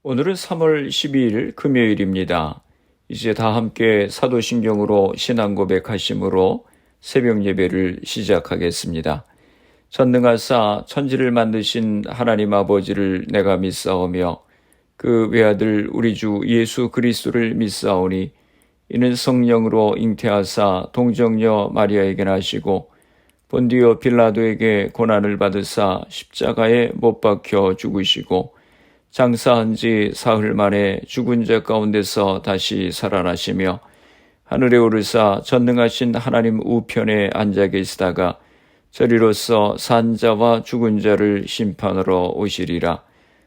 오늘은 3월 12일 금요일입니다. 이제 다 함께 사도신경으로 신앙 고백하심으로 새벽 예배를 시작하겠습니다. 전능하사 천지를 만드신 하나님 아버지를 내가 믿사오며 그 외아들 우리 주 예수 그리스도를 믿사오니 이는 성령으로 잉태하사 동정녀 마리아에게 나시고 본디오 빌라도에게 고난을 받으사 십자가에 못 박혀 죽으시고 장사한 지 사흘 만에 죽은 자 가운데서 다시 살아나시며 하늘에 오르사 전능하신 하나님 우편에 앉아 계시다가 저리로서 산 자와 죽은 자를 심판하러 오시리라.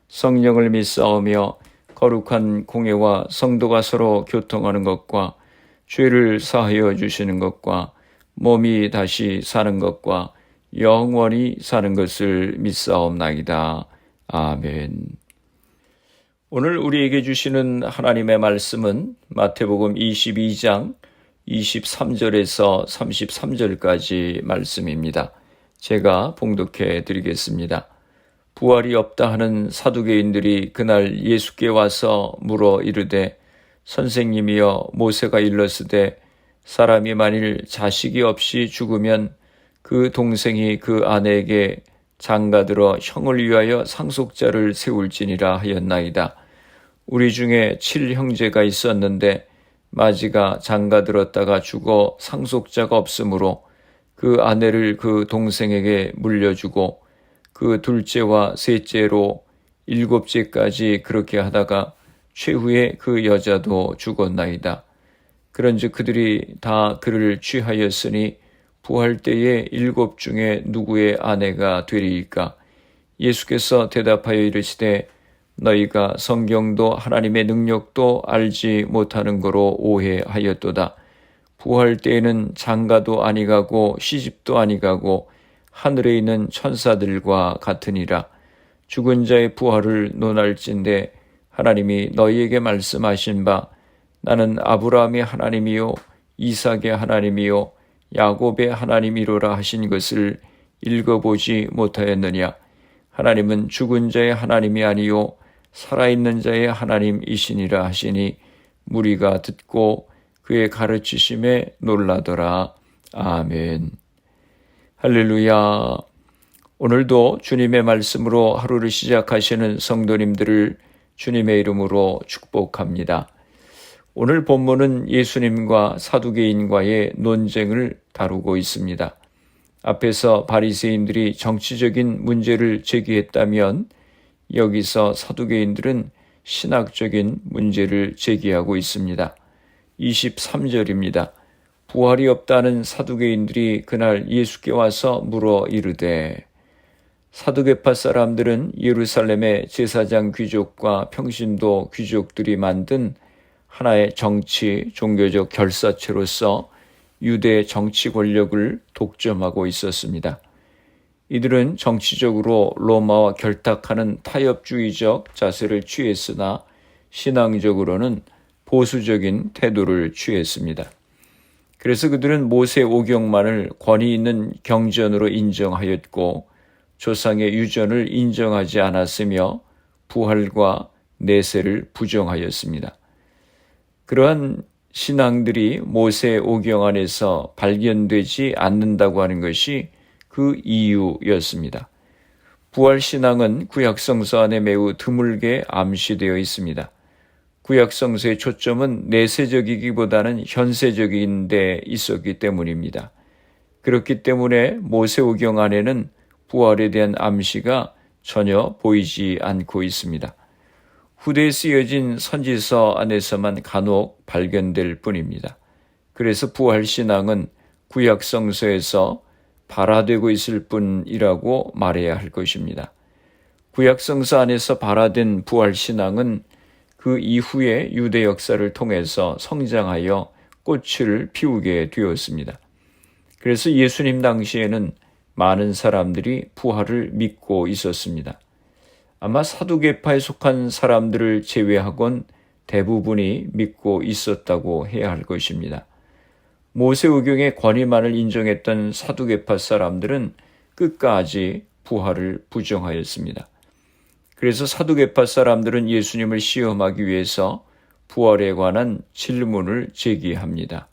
성령을 믿사오며 거룩한 공예와 성도가 서로 교통하는 것과 죄를 사하여 주시는 것과 몸이 다시 사는 것과 영원히 사는 것을 믿사옵나이다. 아멘. 오늘 우리에게 주시는 하나님의 말씀은 마태복음 22장 23절에서 33절까지 말씀입니다. 제가 봉독해 드리겠습니다. 부활이 없다 하는 사두개인들이 그날 예수께 와서 물어 이르되 선생님이여 모세가 일렀으되 사람이 만일 자식이 없이 죽으면 그 동생이 그 아내에게 장가들어 형을 위하여 상속자를 세울지니라 하였나이다. 우리 중에 7형제가 있었는데 마지가 장가들었다가 죽어 상속자가 없으므로 그 아내를 그 동생에게 물려주고 그 둘째와 셋째로 7째까지 그렇게 하다가 최후에 그 여자도 죽었나이다. 그런즉 그들이 다 그를 취하였으니 부활 때에 7 중에 누구의 아내가 되리이까? 예수께서 대답하여 이르시되 너희가 성경도 하나님의 능력도 알지 못하는 거로 오해하였도다. 부활 때에는 장가도 아니가고 시집도 아니가고 하늘에 있는 천사들과 같으니라. 죽은 자의 부활을 논할진대 하나님이 너희에게 말씀하신 바 나는 아브라함의 하나님이요 이삭의 하나님이요 야곱의 하나님이로라 하신 것을 읽어보지 못하였느냐. 하나님은 죽은 자의 하나님이 아니요 살아있는 자의 하나님이시니라 하시니 무리가 듣고 그의 가르치심에 놀라더라. 아멘. 할렐루야. 오늘도 주님의 말씀으로 하루를 시작하시는 성도님들을 주님의 이름으로 축복합니다. 오늘 본문은 예수님과 사두개인과의 논쟁을 다루고 있습니다. 앞에서 바리새인들이 정치적인 문제를 제기했다면 여기서 사두개인들은 신학적인 문제를 제기하고 있습니다. 23절입니다. 부활이 없다는 사두개인들이 그날 예수께 와서 물어 이르되 사두개파 사람들은 예루살렘의 제사장 귀족과 평신도 귀족들이 만든 하나의 정치, 종교적 결사체로서 유대 정치 권력을 독점하고 있었습니다. 이들은 정치적으로 로마와 결탁하는 타협주의적 자세를 취했으나 신앙적으로는 보수적인 태도를 취했습니다. 그래서 그들은 모세 오경만을 권위 있는 경전으로 인정하였고 조상의 유전을 인정하지 않았으며 부활과 내세를 부정하였습니다. 그러한 신앙들이 모세 오경 안에서 발견되지 않는다고 하는 것이 그 이유였습니다. 부활신앙은 구약성서 안에 매우 드물게 암시되어 있습니다. 구약성서의 초점은 내세적이기보다는 현세적인 데 있었기 때문입니다. 그렇기 때문에 모세오경 안에는 부활에 대한 암시가 전혀 보이지 않고 있습니다. 후대에 쓰여진 선지서 안에서만 간혹 발견될 뿐입니다. 그래서 부활신앙은 구약성서에서 발화되고 있을 뿐이라고 말해야 할 것입니다. 구약성서 안에서 발화된 부활신앙은 그 이후에 유대 역사를 통해서 성장하여 꽃을 피우게 되었습니다. 그래서 예수님 당시에는 많은 사람들이 부활을 믿고 있었습니다. 아마 사두개파에 속한 사람들을 제외하곤 대부분이 믿고 있었다고 해야 할 것입니다. 모세오경의 권위만을 인정했던 사두개파 사람들은 끝까지 부활을 부정하였습니다. 그래서 사두개파 사람들은 예수님을 시험하기 위해서 부활에 관한 질문을 제기합니다.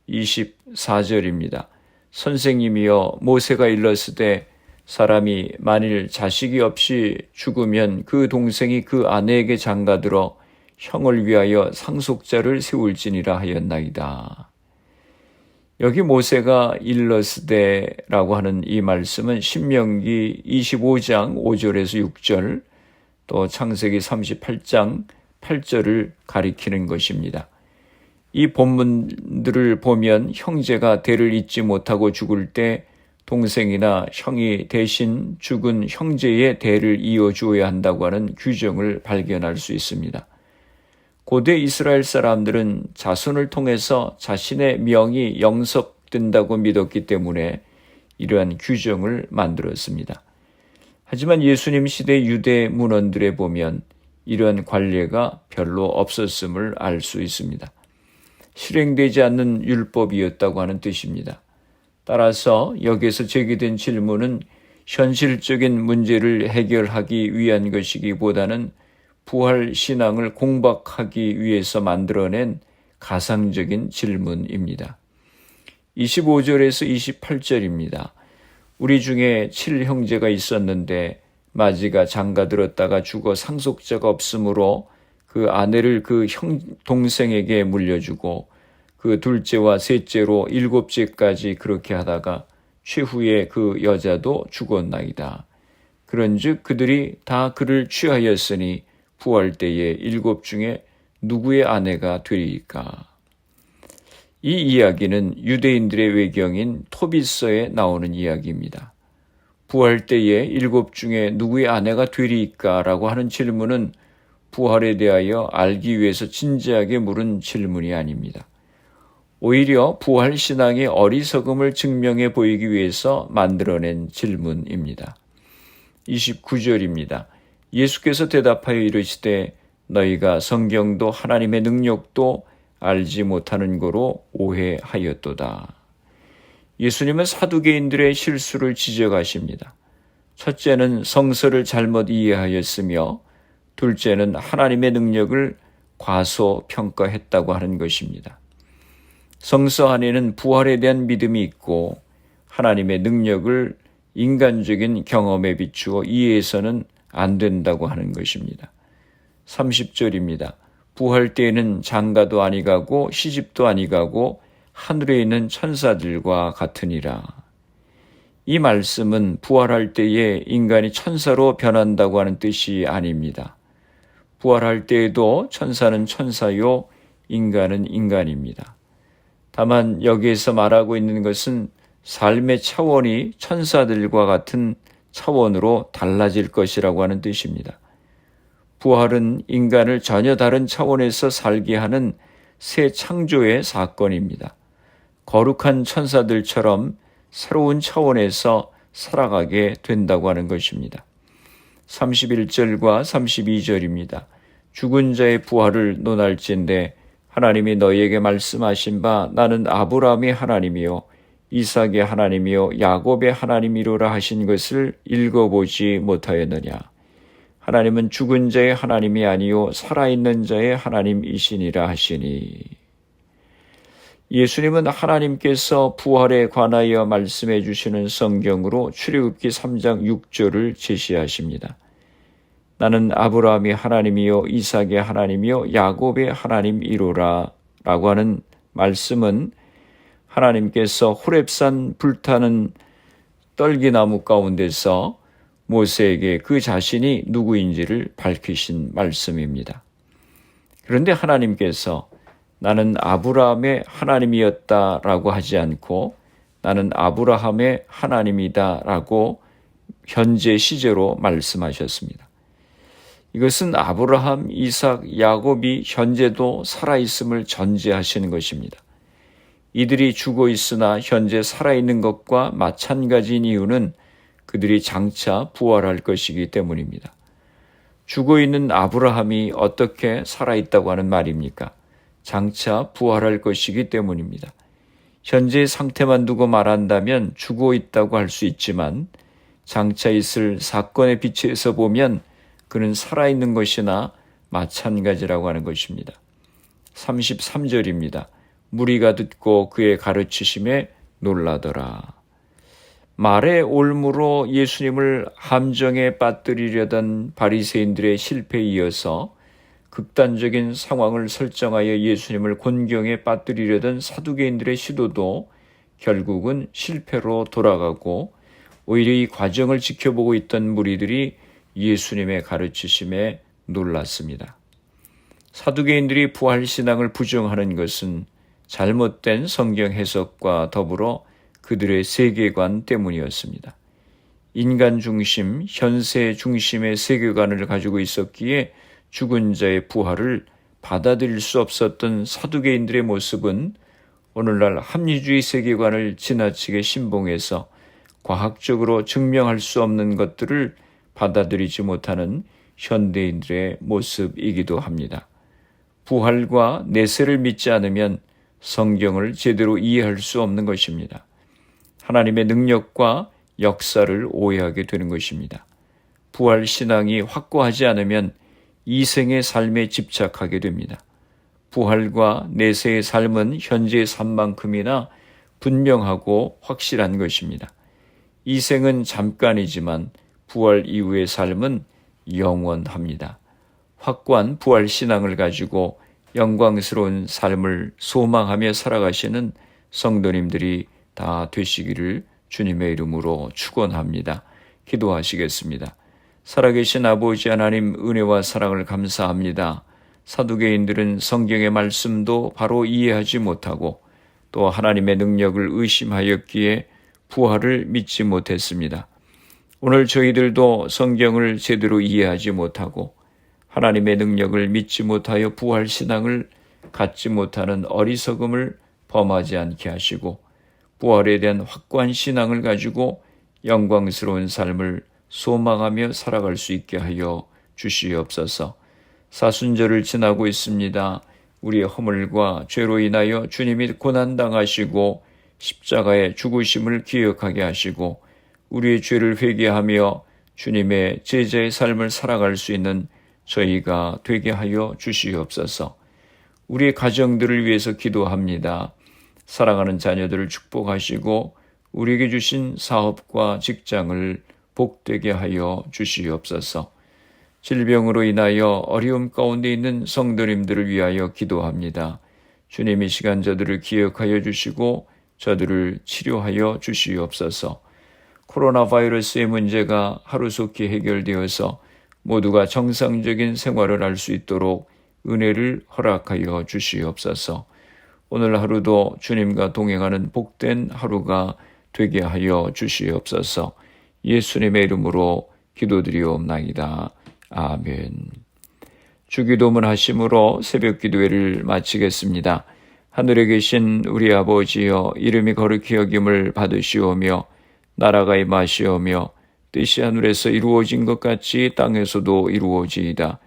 24절입니다. 선생님이여, 모세가 일렀으되 사람이 만일 자식이 없이 죽으면 그 동생이 그 아내에게 장가들어 형을 위하여 상속자를 세울지니라 하였나이다. 여기 모세가 일렀으되라고 하는 이 말씀은 신명기 25장 5절에서 6절, 또 창세기 38장 8절을 가리키는 것입니다. 이 본문들을 보면 형제가 대를 잇지 못하고 죽을 때 동생이나 형이 대신 죽은 형제의 대를 이어주어야 한다고 하는 규정을 발견할 수 있습니다. 고대 이스라엘 사람들은 자손을 통해서 자신의 명이 영섭된다고 믿었기 때문에 이러한 규정을 만들었습니다. 하지만 예수님 시대 유대 문헌들에 보면 이러한 관례가 별로 없었음을 알 수 있습니다. 실행되지 않는 율법이었다고 하는 뜻입니다. 따라서 여기에서 제기된 질문은 현실적인 문제를 해결하기 위한 것이기보다는 부활 신앙을 공박하기 위해서 만들어낸 가상적인 질문입니다. 25절에서 28절입니다. 우리 중에 7형제가 있었는데 마지가 장가들었다가 죽어 상속자가 없으므로 그 아내를 그 동생에게 물려주고 그 둘째와 셋째로 7째까지 그렇게 하다가 최후에 그 여자도 죽었나이다. 그런즉 그들이 다 그를 취하였으니 부활 때에 7 중에 누구의 아내가 되리까? 이 이야기는 유대인들의 외경인 토비서에 나오는 이야기입니다. 부활 때에 7 중에 누구의 아내가 되리까? 라고 하는 질문은 부활에 대하여 알기 위해서 진지하게 물은 질문이 아닙니다. 오히려 부활 신앙의 어리석음을 증명해 보이기 위해서 만들어낸 질문입니다. 29절입니다. 예수께서 대답하여 이르시되 너희가 성경도 하나님의 능력도 알지 못하는 거로 오해하였도다. 예수님은 사두개인들의 실수를 지적하십니다. 첫째는 성서를 잘못 이해하였으며 둘째는 하나님의 능력을 과소평가했다고 하는 것입니다. 성서 안에는 부활에 대한 믿음이 있고 하나님의 능력을 인간적인 경험에 비추어 이해해서는 안 된다고 하는 것입니다. 30절입니다. 부활 때에는 장가도 아니가고 시집도 아니가고 하늘에 있는 천사들과 같으니라. 이 말씀은 부활할 때에 인간이 천사로 변한다고 하는 뜻이 아닙니다. 부활할 때에도 천사는 천사요, 인간은 인간입니다. 다만 여기에서 말하고 있는 것은 삶의 차원이 천사들과 같은 차원으로 달라질 것이라고 하는 뜻입니다. 부활은 인간을 전혀 다른 차원에서 살게 하는 새 창조의 사건입니다. 거룩한 천사들처럼 새로운 차원에서 살아가게 된다고 하는 것입니다. 31절과 32절입니다. 죽은 자의 부활을 논할진대 하나님이 너희에게 말씀하신 바 나는 아브라함의 하나님이요 이삭의 하나님이요 야곱의 하나님이로라 하신 것을 읽어보지 못하였느냐. 하나님은 죽은 자의 하나님이 아니요 살아있는 자의 하나님이시니라 하시니. 예수님은 하나님께서 부활에 관하여 말씀해 주시는 성경으로 출애굽기 3장 6절을 제시하십니다. 나는 아브라함의 하나님이요 이삭의 하나님이요 야곱의 하나님이로라 라고 하는 말씀은 하나님께서 호렙산 불타는 떨기나무 가운데서 모세에게 그 자신이 누구인지를 밝히신 말씀입니다. 그런데 하나님께서 나는 아브라함의 하나님이었다라고 하지 않고 나는 아브라함의 하나님이다라고 현재 시제로 말씀하셨습니다. 이것은 아브라함, 이삭, 야곱이 현재도 살아있음을 전제하시는 것입니다. 이들이 죽어 있으나 현재 살아있는 것과 마찬가지인 이유는 그들이 장차 부활할 것이기 때문입니다. 죽어 있는 아브라함이 어떻게 살아있다고 하는 말입니까? 장차 부활할 것이기 때문입니다. 현재의 상태만 두고 말한다면 죽어 있다고 할 수 있지만 장차 있을 사건에 비추어서 보면 그는 살아있는 것이나 마찬가지라고 하는 것입니다. 33절입니다. 무리가 듣고 그의 가르치심에 놀라더라. 말의 올무로 예수님을 함정에 빠뜨리려던 바리새인들의 실패에 이어서 극단적인 상황을 설정하여 예수님을 곤경에 빠뜨리려던 사두개인들의 시도도 결국은 실패로 돌아가고, 오히려 이 과정을 지켜보고 있던 무리들이 예수님의 가르치심에 놀랐습니다. 사두개인들이 부활신앙을 부정하는 것은 잘못된 성경 해석과 더불어 그들의 세계관 때문이었습니다. 인간 중심, 현세 중심의 세계관을 가지고 있었기에 죽은 자의 부활을 받아들일 수 없었던 사두개인들의 모습은 오늘날 합리주의 세계관을 지나치게 신봉해서 과학적으로 증명할 수 없는 것들을 받아들이지 못하는 현대인들의 모습이기도 합니다. 부활과 내세를 믿지 않으면 성경을 제대로 이해할 수 없는 것입니다. 하나님의 능력과 역사를 오해하게 되는 것입니다. 부활 신앙이 확고하지 않으면 이생의 삶에 집착하게 됩니다. 부활과 내세의 삶은 현재의 삶만큼이나 분명하고 확실한 것입니다. 이생은 잠깐이지만 부활 이후의 삶은 영원합니다. 확고한 부활 신앙을 가지고 영광스러운 삶을 소망하며 살아가시는 성도님들이 다 되시기를 주님의 이름으로 축원합니다. 기도하시겠습니다. 살아계신 아버지 하나님, 은혜와 사랑을 감사합니다. 사두개인들은 성경의 말씀도 바로 이해하지 못하고 또 하나님의 능력을 의심하였기에 부활을 믿지 못했습니다. 오늘 저희들도 성경을 제대로 이해하지 못하고 하나님의 능력을 믿지 못하여 부활 신앙을 갖지 못하는 어리석음을 범하지 않게 하시고, 부활에 대한 확고한 신앙을 가지고 영광스러운 삶을 소망하며 살아갈 수 있게 하여 주시옵소서. 사순절을 지나고 있습니다. 우리의 허물과 죄로 인하여 주님이 고난당하시고 십자가의 죽으심을 기억하게 하시고 우리의 죄를 회개하며 주님의 제자의 삶을 살아갈 수 있는 저희가 되게 하여 주시옵소서. 우리의 가정들을 위해서 기도합니다. 사랑하는 자녀들을 축복하시고 우리에게 주신 사업과 직장을 복되게 하여 주시옵소서. 질병으로 인하여 어려움 가운데 있는 성도님들을 위하여 기도합니다. 주님, 이 시간 저들을 기억하여 주시고 저들을 치료하여 주시옵소서. 코로나 바이러스의 문제가 하루속히 해결되어서 모두가 정상적인 생활을 할 수 있도록 은혜를 허락하여 주시옵소서. 오늘 하루도 주님과 동행하는 복된 하루가 되게 하여 주시옵소서. 예수님의 이름으로 기도드리옵나이다. 아멘. 주기도문 하심으로 새벽 기도회를 마치겠습니다. 하늘에 계신 우리 아버지여, 이름이 거룩히 여김을 받으시오며 나라가 임하시오며 뜻이 하늘에서 이루어진 것 같이 땅에서도 이루어지이다.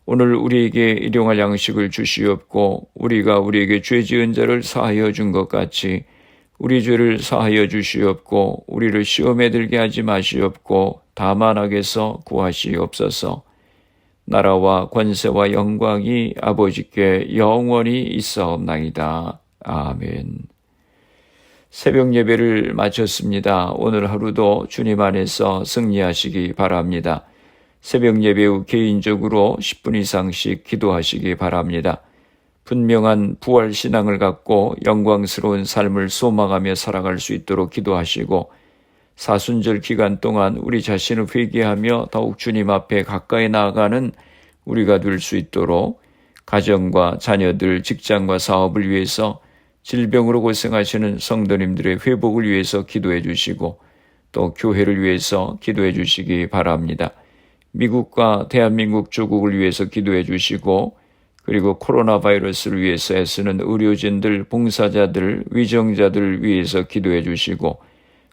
오늘 우리에게 일용할 양식을 주시옵고 우리가 우리에게 죄 지은 자를 사하여 준 것 같이 우리 죄를 사하여 주시옵고 우리를 시험에 들게 하지 마시옵고 다만 악에서 구하시옵소서. 나라와 권세와 영광이 아버지께 영원히 있사옵나이다. 아멘. 새벽 예배를 마쳤습니다. 오늘 하루도 주님 안에서 승리하시기 바랍니다. 새벽 예배 후 개인적으로 10분 이상씩 기도하시기 바랍니다. 분명한 부활 신앙을 갖고 영광스러운 삶을 소망하며 살아갈 수 있도록 기도하시고, 사순절 기간 동안 우리 자신을 회개하며 더욱 주님 앞에 가까이 나아가는 우리가 될 수 있도록 가정과 자녀들, 직장과 사업을 위해서, 질병으로 고생하시는 성도님들의 회복을 위해서 기도해 주시고 또 교회를 위해서 기도해 주시기 바랍니다. 미국과 대한민국 조국을 위해서 기도해 주시고, 그리고 코로나 바이러스를 위해서 애쓰는 의료진들, 봉사자들, 위정자들을 위해서 기도해 주시고,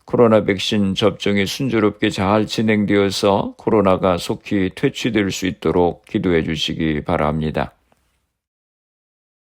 코로나 백신 접종이 순조롭게 잘 진행되어서 코로나가 속히 퇴치될 수 있도록 기도해 주시기 바랍니다.